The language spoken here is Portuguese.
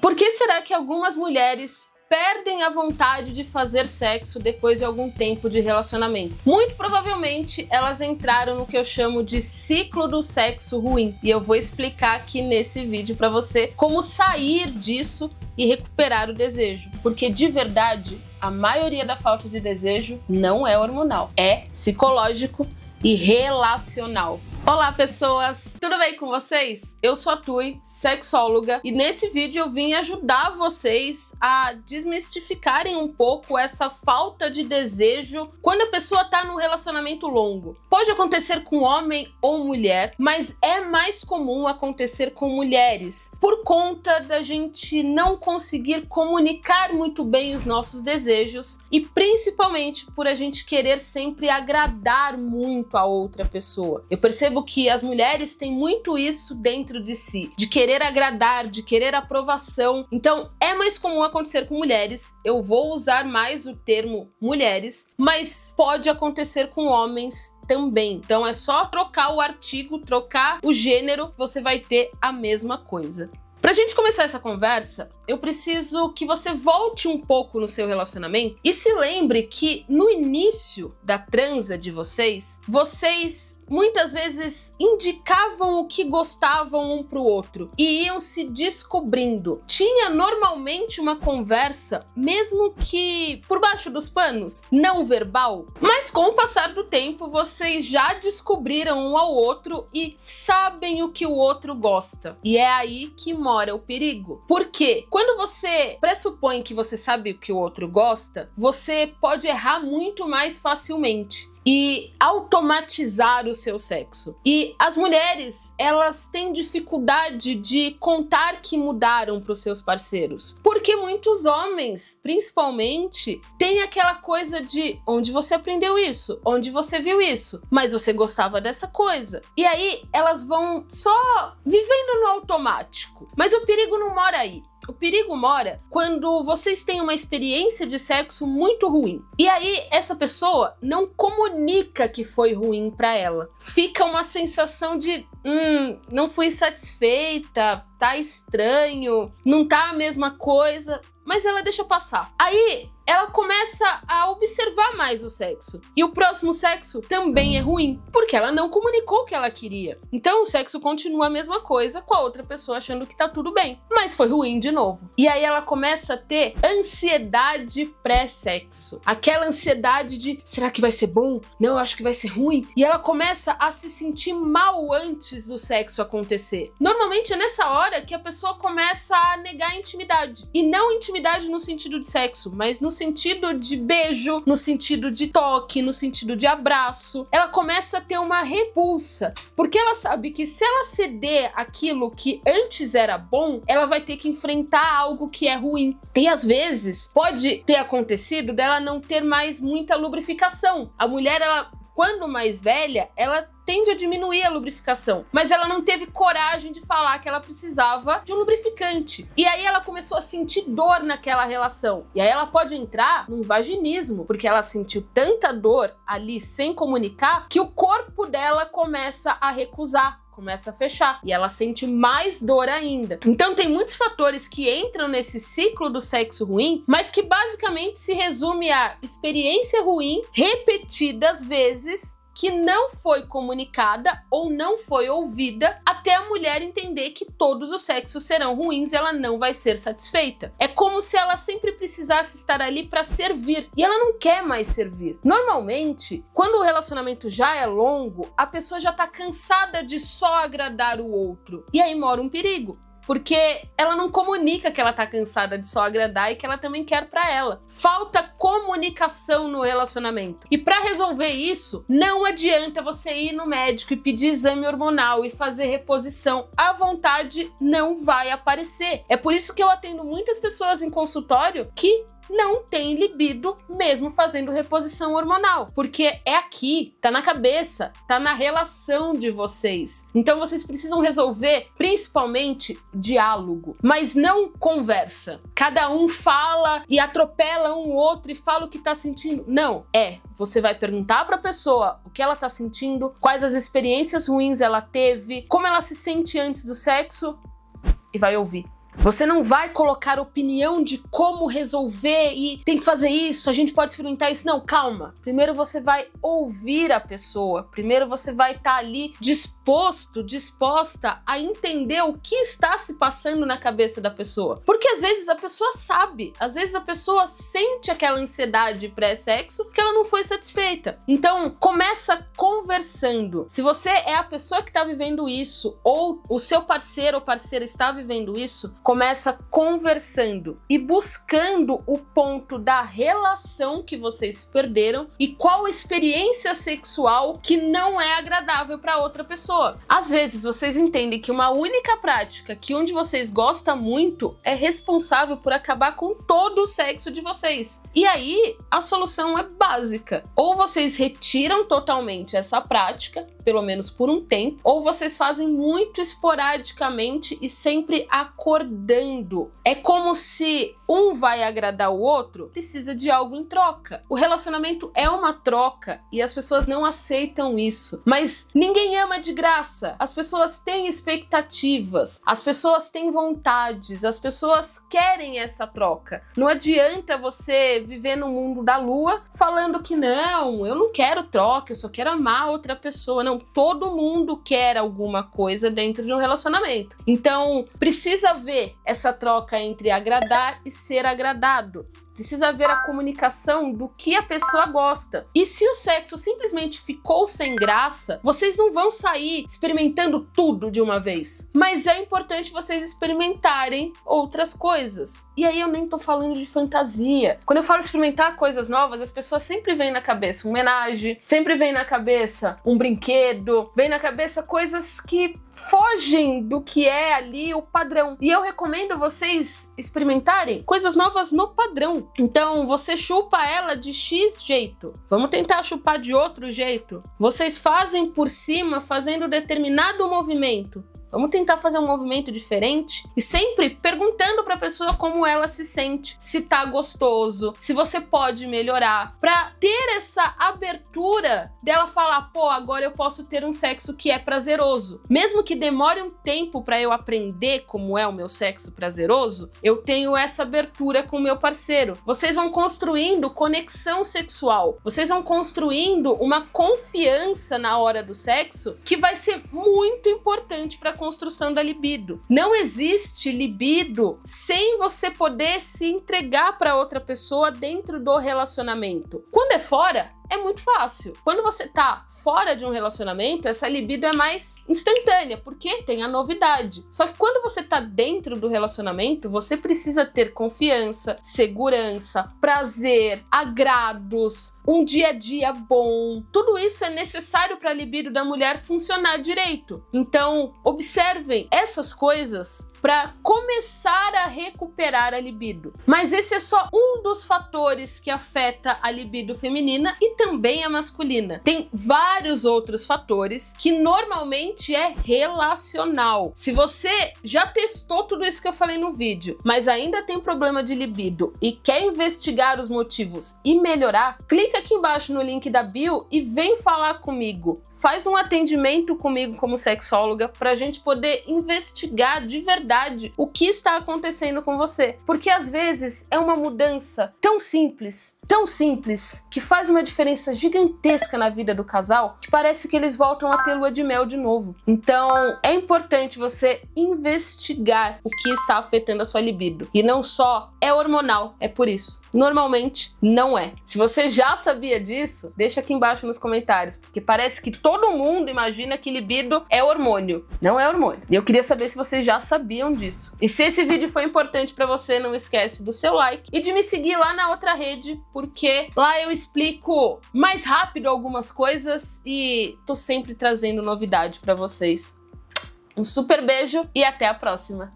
Por que será que algumas mulheres perdem a vontade de fazer sexo depois de algum tempo de relacionamento? Muito provavelmente elas entraram no que eu chamo de ciclo do sexo ruim. E eu vou explicar aqui nesse vídeo para você como sair disso e recuperar o desejo. Porque de verdade, a maioria da falta de desejo não é hormonal, é psicológico e relacional. Olá pessoas, tudo bem com vocês? Eu sou a Tui, sexóloga, e nesse vídeo eu vim ajudar vocês a desmistificarem um pouco essa falta de desejo quando a pessoa está num relacionamento longo. Pode acontecer com homem ou mulher, mas é mais comum acontecer com mulheres, por conta da gente não conseguir comunicar muito bem os nossos desejos e principalmente por a gente querer sempre agradar muito a outra pessoa. Eu percebo que as mulheres têm muito isso dentro de si, de querer agradar, de querer aprovação. Então é mais comum acontecer com mulheres, eu vou usar mais o termo mulheres, mas pode acontecer com homens também. Então é só trocar o artigo, trocar o gênero, você vai ter a mesma coisa. Pra gente começar essa conversa, eu preciso que você volte um pouco no seu relacionamento e se lembre que no início da transa de vocês muitas vezes indicavam o que gostavam um pro outro e iam se descobrindo. Tinha normalmente uma conversa, mesmo que por baixo dos panos, não verbal, mas com o passar do tempo vocês já descobriram um ao outro e sabem o que o outro gosta. E é aí que mora o perigo. Porque quando você pressupõe que você sabe o que o outro gosta, você pode errar muito mais facilmente e automatizar o seu sexo. E as mulheres, elas têm dificuldade de contar que mudaram para os seus parceiros. Porque muitos homens, principalmente, têm aquela coisa de onde você aprendeu isso, onde você viu isso, mas você gostava dessa coisa. E aí elas vão só vivendo no automático. Mas o perigo não mora aí. O perigo mora quando vocês têm uma experiência de sexo muito ruim. E aí essa pessoa não comunica que foi ruim pra ela. Fica uma sensação de não fui satisfeita, tá estranho, não tá a mesma coisa, mas ela deixa passar. Aí ela começa a observar mais o sexo. E o próximo sexo também é ruim, porque ela não comunicou o que ela queria. Então o sexo continua a mesma coisa com a outra pessoa achando que tá tudo bem, mas foi ruim de novo. E aí ela começa a ter ansiedade pré-sexo. Aquela ansiedade de, será que vai ser bom? Não, eu acho que vai ser ruim. E ela começa a se sentir mal antes do sexo acontecer. Normalmente é nessa hora que a pessoa começa a negar a intimidade. E não intimidade no sentido de sexo, mas no sentido de beijo, no sentido de toque, no sentido de abraço. Ela começa a ter uma repulsa, porque ela sabe que se ela ceder aquilo que antes era bom, ela vai ter que enfrentar algo que é ruim. E às vezes pode ter acontecido dela não ter mais muita lubrificação. A mulher, ela, quando mais velha, ela tende a diminuir a lubrificação, mas ela não teve coragem de falar que ela precisava de um lubrificante. E aí ela começou a sentir dor naquela relação. E aí ela pode entrar num vaginismo, porque ela sentiu tanta dor ali sem comunicar, que o corpo dela começa a recusar, começa a fechar e ela sente mais dor ainda. Então tem muitos fatores que entram nesse ciclo do sexo ruim, mas que basicamente se resume a experiência ruim repetidas vezes que não foi comunicada ou não foi ouvida até a mulher entender que todos os sexos serão ruins e ela não vai ser satisfeita. É como se ela sempre precisasse estar ali para servir e ela não quer mais servir. Normalmente, quando o relacionamento já é longo, a pessoa já tá cansada de só agradar o outro. E aí mora um perigo. Porque ela não comunica que ela tá cansada de só agradar e que ela também quer pra ela. Falta comunicação no relacionamento. E pra resolver isso, não adianta você ir no médico e pedir exame hormonal e fazer reposição. A vontade não vai aparecer. É por isso que eu atendo muitas pessoas em consultório que não tem libido mesmo fazendo reposição hormonal, porque é aqui, tá na cabeça, tá na relação de vocês. Então vocês precisam resolver principalmente diálogo, mas não conversa. Cada um fala e atropela um outro e fala o que tá sentindo. Não, você vai perguntar pra pessoa o que ela tá sentindo, quais as experiências ruins ela teve, como ela se sente antes do sexo e vai ouvir. Você não vai colocar opinião de como resolver e tem que fazer isso, a gente pode experimentar isso. Não, calma. Primeiro você vai ouvir a pessoa. Primeiro você vai estar ali disposta a entender o que está se passando na cabeça da pessoa. Porque às vezes a pessoa sabe, às vezes a pessoa sente aquela ansiedade pré-sexo porque ela não foi satisfeita. Então, começa conversando. Se você é a pessoa que está vivendo isso ou o seu parceiro ou parceira está vivendo isso, começa conversando e buscando o ponto da relação que vocês perderam e qual experiência sexual que não é agradável para outra pessoa. Às vezes vocês entendem que uma única prática que um de vocês gosta muito é responsável por acabar com todo o sexo de vocês. E aí a solução é básica. Ou vocês retiram totalmente essa prática, pelo menos por um tempo, ou vocês fazem muito esporadicamente e sempre acordando. É como se um vai agradar o outro, precisa de algo em troca. O relacionamento é uma troca e as pessoas não aceitam isso. Mas ninguém ama de graça. As pessoas têm expectativas, as pessoas têm vontades, as pessoas querem essa troca. Não adianta você viver no mundo da lua falando que não, eu não quero troca, eu só quero amar outra pessoa. Não, todo mundo quer alguma coisa dentro de um relacionamento. Então, precisa haver essa troca entre agradar e ser agradado. Precisa haver a comunicação do que a pessoa gosta. E se o sexo simplesmente ficou sem graça, vocês não vão sair experimentando tudo de uma vez. Mas é importante vocês experimentarem outras coisas. E aí eu nem tô falando de fantasia. Quando eu falo experimentar coisas novas, as pessoas sempre vêm na cabeça um homenagem, sempre vem na cabeça um brinquedo, vem na cabeça coisas que fogem do que é ali o padrão. E eu recomendo vocês experimentarem coisas novas no padrão. Então, você chupa ela de X jeito. Vamos tentar chupar de outro jeito. Vocês fazem por cima, fazendo determinado movimento. Vamos tentar fazer um movimento diferente e sempre perguntando para a pessoa como ela se sente, se tá gostoso, se você pode melhorar, para ter essa abertura dela falar, pô, agora eu posso ter um sexo que é prazeroso. Mesmo que demore um tempo para eu aprender como é o meu sexo prazeroso, eu tenho essa abertura com o meu parceiro. Vocês vão construindo conexão sexual, vocês vão construindo uma confiança na hora do sexo que vai ser muito importante para construção da libido. Não existe libido sem você poder se entregar para outra pessoa dentro do relacionamento. Quando é fora, é muito fácil. Quando você tá fora de um relacionamento, essa libido é mais instantânea, porque tem a novidade. Só que quando você tá dentro do relacionamento, você precisa ter confiança, segurança, prazer, agrados, um dia a dia bom. Tudo isso é necessário para a libido da mulher funcionar direito. Então, observem essas coisas para começar a recuperar a libido. Mas esse é só um dos fatores que afeta a libido feminina e também a masculina. Tem vários outros fatores que normalmente é relacional. Se você já testou tudo isso que eu falei no vídeo, mas ainda tem problema de libido e quer investigar os motivos e melhorar, clica aqui embaixo no link da bio e vem falar comigo. Faz um atendimento comigo como sexóloga para a gente poder investigar de verdade o que está acontecendo com você. Porque às vezes é uma mudança tão simples, que faz uma diferença gigantesca na vida do casal, que parece que eles voltam a ter lua de mel de novo. Então, é importante você investigar o que está afetando a sua libido. E não só é hormonal, é por isso. Normalmente, não é. Se você já sabia disso, deixa aqui embaixo nos comentários, porque parece que todo mundo imagina que libido é hormônio. Não é hormônio. E eu queria saber se vocês já sabiam disso. E se esse vídeo foi importante para você, não esquece do seu like e de me seguir lá na outra rede, porque lá eu explico mais rápido algumas coisas e tô sempre trazendo novidade para vocês. Um super beijo e até a próxima!